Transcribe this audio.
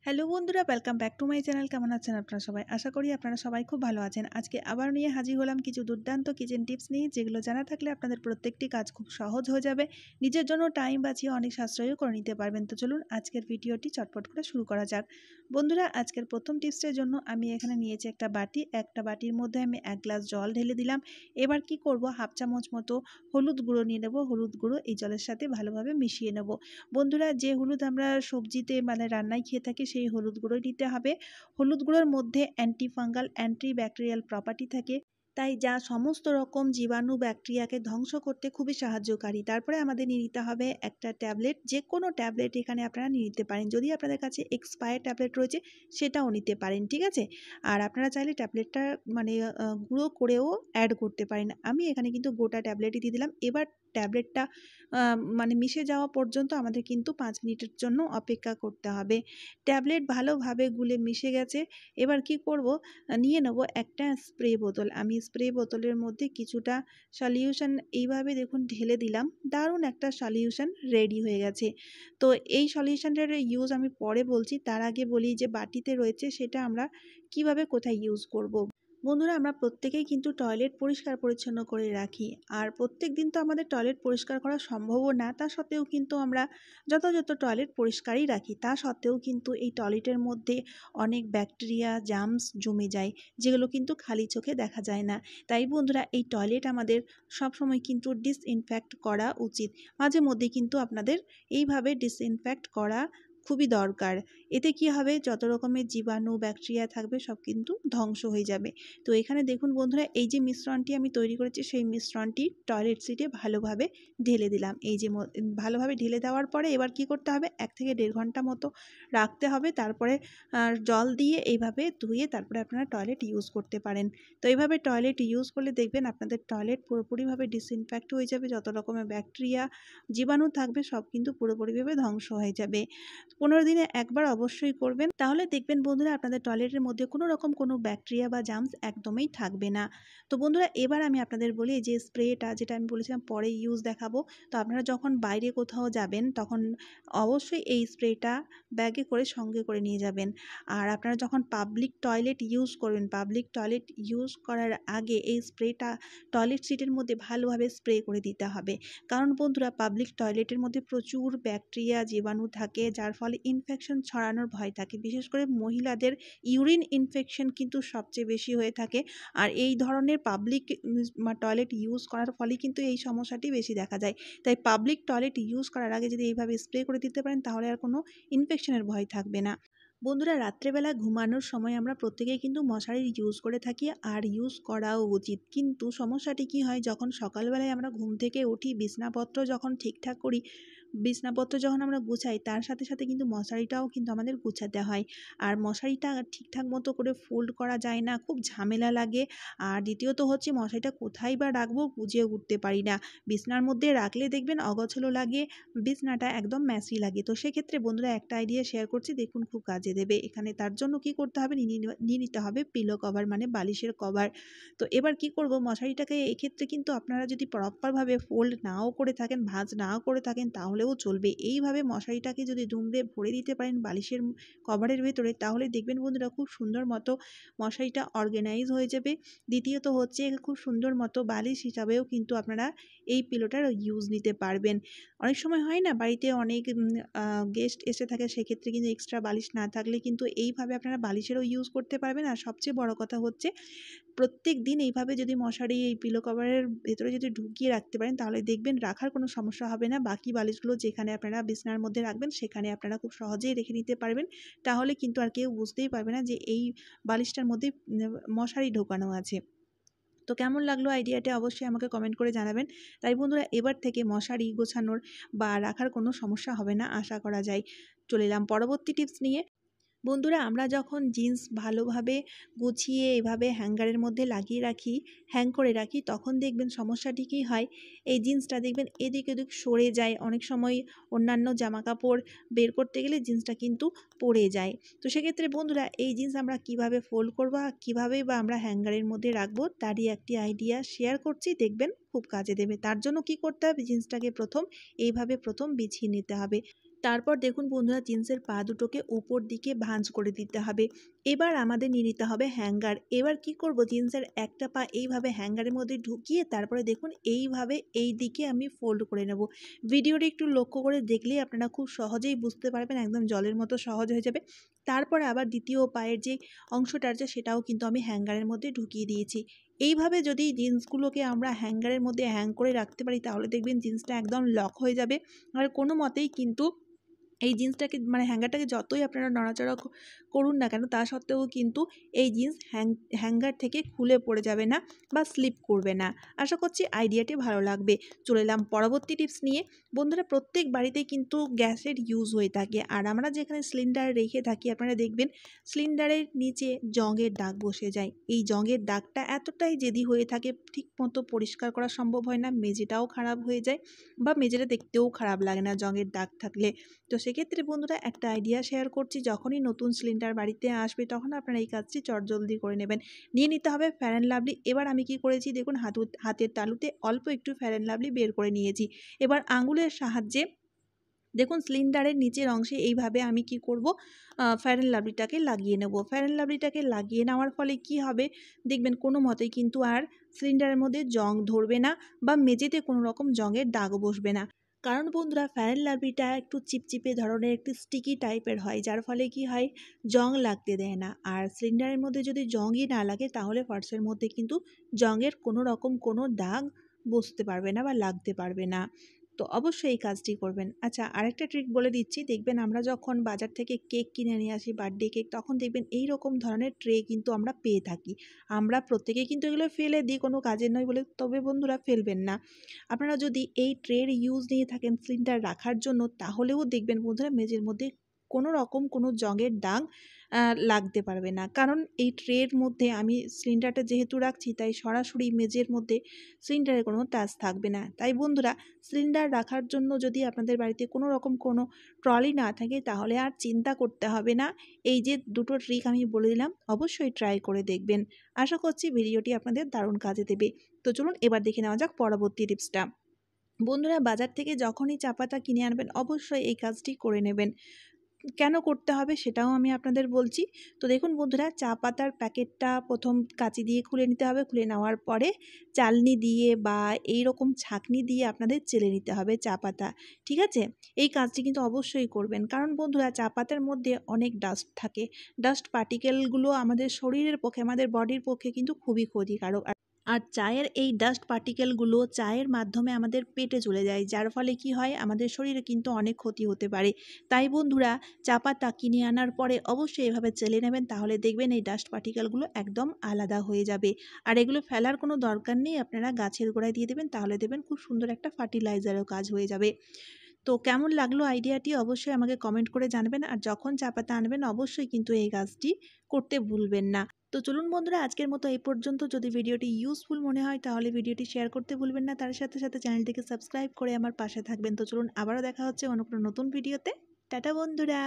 Hello বন্ধুরা, welcome back to my channel. কেমন আছেন আপনারা সবাই? আশা করি আপনারা সবাই খুব ভালো আছেন। আজকে আবার নিয়ে হাজির হলাম কিছু দুর্দান্ত কিচেন টিপস নিয়ে, যেগুলো জানা থাকলে আপনাদের প্রত্যেকটি কাজ খুব সহজ হয়ে যাবে। নিজের জন্য টাইম বাঁচিয়ে অনেক সাশ্রয়ও করে নিতে পারবেন। তো চলুন আজকের ভিডিওটি চটপট করে শুরু করা যাক। বন্ধুরা, আজকের প্রথম টিপসের জন্য আমি এখানে নিয়েছি একটা বাটির মধ্যে আমি 1 গ্লাস জল ঢেলে দিলাম। এবার কি করব, হাফ চামচ মতো হলুদ গুঁড়ো নিয়ে নেব। হলুদ গুঁড়ো এই জলের সাথে ভালোভাবে মিশিয়ে নেব। বন্ধুরা, যে হলুদ আমরা সবজিতে রান্নায় খেয়ে থাকি সেই হলুদ গুঁড়োই দিতে হবে। হলুদ গুঁড়োর মধ্যে anti fungal, anti bacterial property থাকে, তাই যা সমস্ত রকম জীবাণু ব্যাকটেরিয়াকে ধ্বংস করতে খুবই সাহায্যকারী। তারপরে আমাদের নিয়ে নিতে হবে একটা ট্যাবলেট। যে কোনো ট্যাবলেট এখানে আপনারা নিয়ে নিতে পারেন। যদি আপনাদের কাছে এক্সপায়ার ট্যাবলেট রয়েছে সেটাও নিতে পারেন, ঠিক আছে? আর আপনারা চাইলে ট্যাবলেটটা গুঁড়ো করেও অ্যাড করতে পারেন। আমি এখানে কিন্তু গোটা ট্যাবলেটই দিয়ে দিলাম। এবার ট্যাবলেটটা মিশে যাওয়া পর্যন্ত আমাদের কিন্তু 5 মিনিটের জন্য অপেক্ষা করতে হবে। ট্যাবলেট ভালোভাবে গুলে মিশে গেছে। এবার কি করব, নিয়ে নেব একটা স্প্রে বোতল। আমি স্প্রে বোতলের মধ্যে কিছুটা সলিউশন এইভাবে দেখুন ঢেলে দিলাম। দারুণ একটা সলিউশন রেডি হয়ে গেছে। তো এই সলিউশনটার ইউজ আমি পরে বলছি, তার আগে বলি যে বাটিতে রয়েছে সেটা আমরা কিভাবে কোথায় ইউজ করব। বন্ধুরা, আমরা প্রত্যেকেই কিন্তু টয়লেট পরিষ্কার পরিচ্ছন্ন করে রাখি। আর প্রত্যেক দিন তো আমাদের টয়লেট পরিষ্কার করা সম্ভবও না। তা সত্ত্বেও কিন্তু আমরা যথাযথ টয়লেট পরিষ্কারই রাখি। তা সত্ত্বেও কিন্তু এই টয়লেটের মধ্যে অনেক ব্যাকটেরিয়া, জার্মস জমে যায়, যেগুলো কিন্তু খালি চোখে দেখা যায় না। তাই বন্ধুরা, এই টয়লেট আমাদের সবসময় কিন্তু ডিসইনফেক্ট করা উচিত। মাঝে মধ্যে কিন্তু আপনাদের এইভাবে ডিসইনফেক্ট করা খুবই দরকার। এতে কি হবে, যত রকমের জীবাণু ব্যাকটেরিয়া থাকবে সব কিন্তু ধ্বংস হয়ে যাবে। তো এখানে দেখুন বন্ধুরা, এই যে মিশ্রণটি আমি তৈরি করেছি সেই মিশ্রণটি টয়লেট সিটে ভালোভাবে ঢেলে দিলাম। এই যে ভালোভাবে ঢেলে দেওয়ার পরে এবার কি করতে হবে, 1 থেকে 1.5 ঘন্টা মতো রাখতে হবে। তারপরে জল দিয়ে এইভাবে ধুয়ে তারপরে আপনারা টয়লেট ইউজ করতে পারেন। তো এইভাবে টয়লেট ইউজ করলে দেখবেন আপনাদের টয়লেট পুরোপুরিভাবে ডিসইনফেক্ট হয়ে যাবে। যত রকমের ব্যাকটেরিয়া, জীবাণু থাকবে সব কিন্তু পুরোপুরিভাবে ধ্বংস হয়ে যাবে। 15 দিনে একবার অবশ্যই করবেন, তাহলে দেখবেন বন্ধুরা আপনাদের টয়লেটের মধ্যে কোনো রকম কোনো ব্যাকটেরিয়া বা জার্মস একদমই থাকবে না। তো বন্ধুরা, এবার আমি আপনাদের বলি, যে স্প্রেটা যেটা আমি বলেছিলাম পরে ইউজ দেখাবো। তো আপনারা যখন বাইরে কোথাও যাবেন তখন অবশ্যই এই স্প্রেটা ব্যাগে করে সঙ্গে করে নিয়ে যাবেন। আর আপনারা যখন পাবলিক টয়লেট ইউজ করার আগে এই স্প্রেটা টয়লেট সিটের মধ্যে ভালোভাবে স্প্রে করে দিতে হবে। কারণ বন্ধুরা, পাবলিক টয়লেটের মধ্যে প্রচুর ব্যাকটেরিয়া, জীবাণু থাকে, যার ফলে ইনফেকশন ছড়ানোর ভয় থাকে। বিশেষ করে মহিলাদের ইউরিন ইনফেকশন কিন্তু সবচেয়ে বেশি হয়ে থাকে। আর এই ধরনের পাবলিক টয়লেট ইউজ করার ফলে কিন্তু এই সমস্যাটি বেশি দেখা যায়। তাই পাবলিক টয়লেট ইউজ করার আগে যদি এইভাবে স্প্রে করে দিতে পারেন, তাহলে আর কোনো ইনফেকশনের ভয় থাকবে না। বন্ধুরা, রাত্রেবেলা ঘুমানোর সময় আমরা প্রত্যেকেই কিন্তু মশারি ইউজ করে থাকি, আর ইউজ করাও উচিত। কিন্তু সমস্যাটি কি হয়, যখন সকালবেলায় আমরা ঘুম থেকে উঠি, বিছানাপত্র যখন ঠিকঠাক করি, বিছানাপত্র যখন আমরা গুছাই, তার সাথে সাথে কিন্তু মশারিটাও কিন্তু আমাদের গুছাতে হয়। আর মশারিটা ঠিকঠাক মতো করে ফোল্ড করা যায় না, খুব ঝামেলা লাগে। আর দ্বিতীয়ত হচ্ছে, মশারিটা কোথায় বা রাখবো বুঝে উঠতে পারি না। বিছানার মধ্যে রাখলে দেখবেন অগোছালো লাগে, বিছানাটা একদম মেসি লাগে। তো সেক্ষেত্রে বন্ধুরা, একটা আইডিয়া শেয়ার করছি, দেখুন খুব কাজে দেবে। এখানে তার জন্য কি করতে হবে, নিয়ে নিতে হবে পিলো কভার, মানে বালিশের কভার। তো এবার কি করব, মশারিটাকে এক্ষেত্রে কিন্তু আপনারা যদি প্রপারভাবে ফোল্ড নাও করে থাকেন, ভাঁজ নাও করে থাকেন, তাহলেও চলবে। এইভাবে মশারিটাকে যদি দুমড়ে ভরে দিতে পারেন বালিশের কভারের ভেতরে, তাহলে দেখবেন বন্ধুরা খুব সুন্দর মতো মশারিটা অর্গানাইজ হয়ে যাবে। দ্বিতীয়ত হচ্ছে, খুব সুন্দর মতো বালিশ হিসাবেও কিন্তু আপনারা এই পিলোটার ইউজ নিতে পারবেন। অনেক সময় হয় না, বাড়িতে অনেক গেস্ট এসে থাকে, সেক্ষেত্রে কিন্তু এক্সট্রা বালিশ না থাকলে কিন্তু এইভাবে আপনারা বালিশেরও ইউজ করতে পারবেন। আর সবচেয়ে বড় কথা হচ্ছে, প্রত্যেক দিন এইভাবে যদি মশারি এই পিলো কভারের ভেতরে যদি ঢুকিয়ে রাখতে পারেন, তাহলে দেখবেন রাখার কোনো সমস্যা হবে না। বাকি বালিশগুলো যেখানে আপনারা বিছানার মধ্যে রাখবেন, সেখানে আপনারা খুব সহজেই রেখে নিতে পারবেন। তাহলে কিন্তু আর কেউ বুঝতেই পারবে না যে এই বালিশটার মধ্যে মশারি ঢোকানো আছে। তো কেমন লাগলো আইডিয়াটা অবশ্যই আমাকে কমেন্ট করে জানাবেন। তাই বন্ধুরা, এবার থেকে মশারি গোছানোর বা রাখার কোনো সমস্যা হবে না আশা করা যায়। চলে এলাম পরবর্তী টিপস নিয়ে। বন্ধুরা, আমরা যখন জিন্স ভালোভাবে গুছিয়ে এভাবে হ্যাঙ্গারের মধ্যে লাগিয়ে রাখি, হ্যাং করে রাখি, তখন দেখবেন সমস্যাটি কী হয়, এই জিন্সটা দেখবেন এদিক ওদিক সরে যায়। অনেক সময় অন্যান্য জামাকাপড় বের করতে গেলে জিন্সটা কিন্তু পড়ে যায়। তো সেক্ষেত্রে বন্ধুরা, এই জিন্স আমরা কিভাবে ফোল্ড করবো, কীভাবেই বা আমরা হ্যাঙ্গারের মধ্যে রাখবো, তারই একটি আইডিয়া শেয়ার করছি, দেখবেন খুব কাজে দেবে। তার জন্য কি করতে হবে, জিন্সটাকে এইভাবে প্রথম বিছিয়ে নিতে হবে। তারপর দেখুন বন্ধুরা জিন্সের পা দুটোকে উপর দিকে ভাঁজ করে দিতে হবে। এবার আমাদের নিয়ে নিতে হবে হ্যাঙ্গার। এবার কি করব, জিন্সের একটা পা এইভাবে হ্যাঙ্গারের মধ্যে ঢুকিয়ে তারপরে দেখুন এইভাবে এই দিকে আমি ফোল্ড করে নেব। ভিডিওটি একটু লক্ষ্য করে দেখলেই আপনারা খুব সহজেই বুঝতে পারবেন, একদম জলের মতো সহজ হয়ে যাবে। তারপরে আবার দ্বিতীয় পায়ের যে অংশটা আছে সেটাও কিন্তু আমি হ্যাঙ্গারের মধ্যে ঢুকিয়ে দিয়েছি। এইভাবে যদি জিন্সগুলোকে আমরা হ্যাঙ্গারের মধ্যে হ্যাং করে রাখতে পারি তাহলে দেখবেন জিন্সটা একদম লক হয়ে যাবে। আর কোনো মতেই কিন্তু এই জিন্সটাকে মানে হ্যাঙ্গারটাকে যতই আপনারা নড়াচড়া করুন না কেন তা সত্ত্বেও কিন্তু এই জিন্স হ্যাঙ্গার থেকে খুলে পড়ে যাবে না বা স্লিপ করবে না। আশা করছি আইডিয়াটি ভালো লাগবে। চলে এলাম পরবর্তী টিপস নিয়ে। বন্ধুরা প্রত্যেক বাড়িতেই কিন্তু গ্যাসের ইউজ হয়ে থাকে, আর আমরা যেখানে সিলিন্ডার রেখে থাকি আপনারা দেখবেন সিলিন্ডারের নিচে জংয়ের দাগ বসে যায়। এই জংয়ের দাগটা এতটাই জেদি হয়ে থাকে, ঠিক মতো পরিষ্কার করা সম্ভব হয় না, মেঝেটাও খারাপ হয়ে যায় বা মেঝেটা দেখতেও খারাপ লাগে না জংয়ের দাগ থাকলে। তো সেক্ষেত্রে বন্ধুরা একটা আইডিয়া শেয়ার করছি, যখনই নতুন সিলিন্ডার বাড়িতে আসবে তখন আপনারা এই কাজটি চটজলদি করে নেবেন। নিয়ে নিতে হবে ফেয়ার অ্যান্ড লাভলি। এবার আমি কি করেছি দেখুন, হাতের তালুতে অল্প একটু ফেয়ার অ্যান্ড লাভলি বের করে নিয়েছি। এবার আঙুলের সাহায্যে দেখুন সিলিন্ডারের নিচের অংশে এইভাবে আমি কি করব, ফেয়ার অ্যান্ড লাভলিটাকে লাগিয়ে নেব। ফেয়ার অ্যান্ড লাভলিটাকে লাগিয়ে নেওয়ার ফলে কি হবে দেখবেন কোনো মতেই কিন্তু আর সিলিন্ডারের মধ্যে জং ধরবে না বা মেঝেতে কোনো রকম জংয়ের দাগ বসবে না। কারণ বন্ধুরা ফেয়ার অ্যান্ড লাভলিটা একটু চিপচিপে ধরনের, একটু স্টিকি টাইপের হয়, যার ফলে কি হয় জং লাগতে দেয় না। আর সিলিন্ডারের মধ্যে যদি জংই না লাগে তাহলে ফার্সের মধ্যে কিন্তু জংয়ের কোনো রকম কোনো দাগ বসতে পারবে না বা লাগতে পারবে না। তো অবশ্যই এই কাজটি করবেন। আচ্ছা আরেকটা ট্রিক বলে দিচ্ছি, দেখবেন আমরা যখন বাজার থেকে কেক কিনে নিয়ে আসি বার্থডে কেক, তখন দেখবেন এই রকম ধরনের ট্রে কিন্তু আমরা পেয়ে থাকি। আমরা প্রত্যেকেই কিন্তু এগুলো ফেলে দিই, কোনো কাজের নয় বলে, তবে বন্ধুরা ফেলবেন না। আপনারা যদি এই ট্রের ইউজ নিয়ে থাকেন সিলিন্ডার রাখার জন্য তাহলেও দেখবেন বন্ধুরা মেঝের মধ্যে কোনো রকম কোনো জংয়ের দাগ লাগতে পারবে না। কারণ এই ট্রের মধ্যে আমি সিলিন্ডারটা যেহেতু রাখছি তাই সরাসরি মেঝের মধ্যে সিলিন্ডারের কোনো টাচ থাকবে না। তাই বন্ধুরা সিলিন্ডার রাখার জন্য যদি আপনাদের বাড়িতে কোনো রকম কোনো ট্রলি না থাকে তাহলে আর চিন্তা করতে হবে না। এই যে দুটো ট্রিক আমি বলে দিলাম অবশ্যই ট্রাই করে দেখবেন। আশা করছি ভিডিওটি আপনাদের দারুণ কাজে দেবে। তো চলুন এবার দেখে নেওয়া যাক পরবর্তী টিপসটা। বন্ধুরা বাজার থেকে যখনই চা পাতা কিনে আনবেন অবশ্যই এই কাজটি করে নেবেন। কেন করতে হবে সেটাও আমি আপনাদের বলছি। তো দেখুন বন্ধুরা চা পাতার প্যাকেটটা প্রথম কাঁচি দিয়ে খুলে নিতে হবে। খুলে নেওয়ার পরে চালনি দিয়ে বা এই রকম ছাঁকনি দিয়ে আপনাদের চেলে নিতে হবে চা পাতা। ঠিক আছে? এই কাজটি কিন্তু অবশ্যই করবেন। কারণ বন্ধুরা চা পাতার মধ্যে অনেক ডাস্ট থাকে। ডাস্ট পার্টিকেলগুলো আমাদের শরীরের পক্ষে, আমাদের বডির পক্ষে কিন্তু খুবই ক্ষতিকারক। আর চায়ের এই ডাস্ট পার্টিকেলগুলো চায়ের মাধ্যমে আমাদের পেটে চলে যায়, যার ফলে কি হয় আমাদের শরীরে কিন্তু অনেক ক্ষতি হতে পারে। তাই বন্ধুরা চা পাতা কিনে আনার পরে অবশ্যই এভাবে চেলে নেবেন, তাহলে দেখবেন এই ডাস্ট পার্টিকেলগুলো একদম আলাদা হয়ে যাবে। আর এগুলো ফেলার কোনো দরকার নেই, আপনারা গাছের গোড়ায় দিয়ে দেবেন, তাহলে দেখবেন খুব সুন্দর একটা ফার্টিলাইজারও কাজ হয়ে যাবে। তো কেমন লাগলো আইডিয়াটি অবশ্যই আমাকে কমেন্ট করে জানাবেন। আর যখন চা পাতা আনবেন অবশ্যই কিন্তু এই কাজটি করতে ভুলবেন না। তো চলুন বন্ধুরা আজকের মতো এই পর্যন্ত। যদি ভিডিওটি ইউজফুল মনে হয় তাহলে ভিডিওটি শেয়ার করতে ভুলবেন না, তার সাথে সাথে চ্যানেলটিকে সাবস্ক্রাইব করে আমার পাশে থাকবেন। তো চলুন আবারও দেখা হচ্ছে অন্য কোনো নতুন ভিডিওতে। টাটা বন্ধুরা।